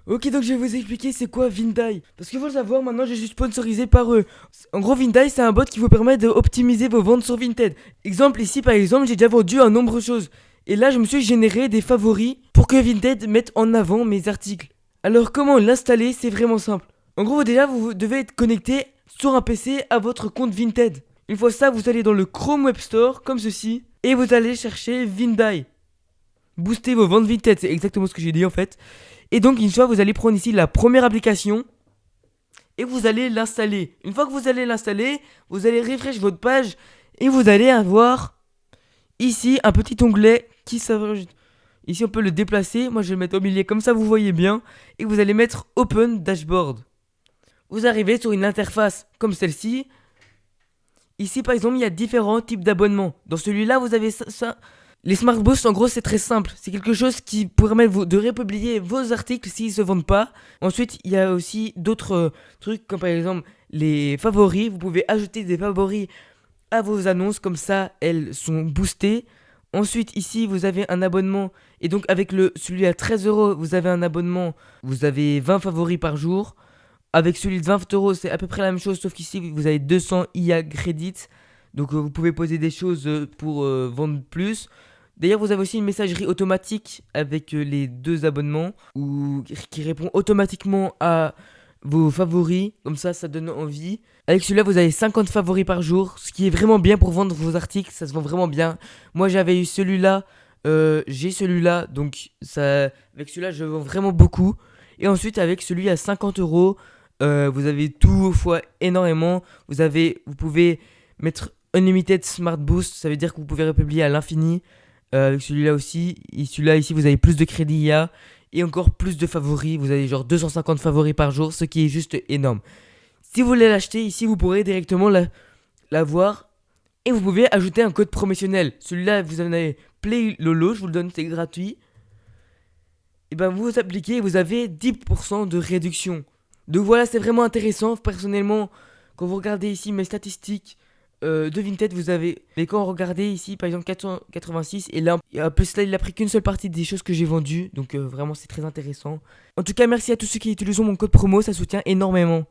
Ok, donc je vais vous expliquer c'est quoi Vindai. Parce qu'il faut le savoir, maintenant je suis sponsorisé par eux. En gros, Vindai, c'est un bot qui vous permet d'optimiser vos ventes sur Vinted. Exemple, ici par exemple, j'ai déjà vendu un nombre de choses. Et là, je me suis généré des favoris pour que Vinted mette en avant mes articles. Alors, comment l'installer? C'est vraiment simple. En gros, déjà, vous devez être connecté sur un PC à votre compte Vinted. Une fois ça, vous allez dans le Chrome Web Store, comme ceci, et vous allez chercher Vindai. Booster vos ventes Vinted, c'est exactement ce que j'ai dit en fait. Et donc, une fois, vous allez prendre ici la première application et vous allez l'installer. Une fois que vous allez l'installer, vous allez refresh votre page et vous allez avoir ici un petit onglet qui s'ajoute. Ici, on peut le déplacer. Moi, je vais le mettre au milieu comme ça, vous voyez bien. Et vous allez mettre Open Dashboard. Vous arrivez sur une interface comme celle-ci. Ici, par exemple, il y a différents types d'abonnements. Dans celui-là, vous avez ça. Les Smart Boosts, en gros, c'est très simple. C'est quelque chose qui permet de republier vos articles s'ils ne se vendent pas. Ensuite, il y a aussi d'autres trucs, comme par exemple les favoris. Vous pouvez ajouter des favoris à vos annonces, comme ça, elles sont boostées. Ensuite, ici, vous avez un abonnement. Et donc, avec celui à 13 €, vous avez un abonnement. Vous avez 20 favoris par jour. Avec celui de 20 €, c'est à peu près la même chose, sauf qu'ici, vous avez 200 IA credits. Donc, vous pouvez poser des choses pour vendre plus. D'ailleurs, vous avez aussi une messagerie automatique avec les deux abonnements qui répond automatiquement à vos favoris. Comme ça donne envie. Avec celui-là, vous avez 50 favoris par jour, ce qui est vraiment bien pour vendre vos articles. Ça se vend vraiment bien. Moi, j'avais eu celui-là. J'ai celui-là. Donc, avec celui-là, je vends vraiment beaucoup. Et ensuite, avec celui à 50 €, vous avez tout fois énormément. Vous pouvez mettre Unlimited Smart Boost. Ça veut dire que vous pouvez republier à l'infini. Avec celui-là aussi. Et celui-là ici, vous avez plus de crédits IA et encore plus de favoris. Vous avez genre 250 favoris par jour, ce qui est juste énorme. Si vous voulez l'acheter, ici, vous pourrez directement l'avoir. Et vous pouvez ajouter un code promotionnel. Celui-là, vous en avez Play Lolo, je vous le donne, c'est gratuit. Et ben vous appliquez et vous avez 10% de réduction. Donc voilà, c'est vraiment intéressant. Personnellement, quand vous regardez ici mes statistiques de Vinted, vous avez. Mais quand vous regardez ici, par exemple 486, et là, en plus là, il a pris qu'une seule partie des choses que j'ai vendues. Donc vraiment, c'est très intéressant. En tout cas, merci à tous ceux qui utilisent mon code promo, ça soutient énormément.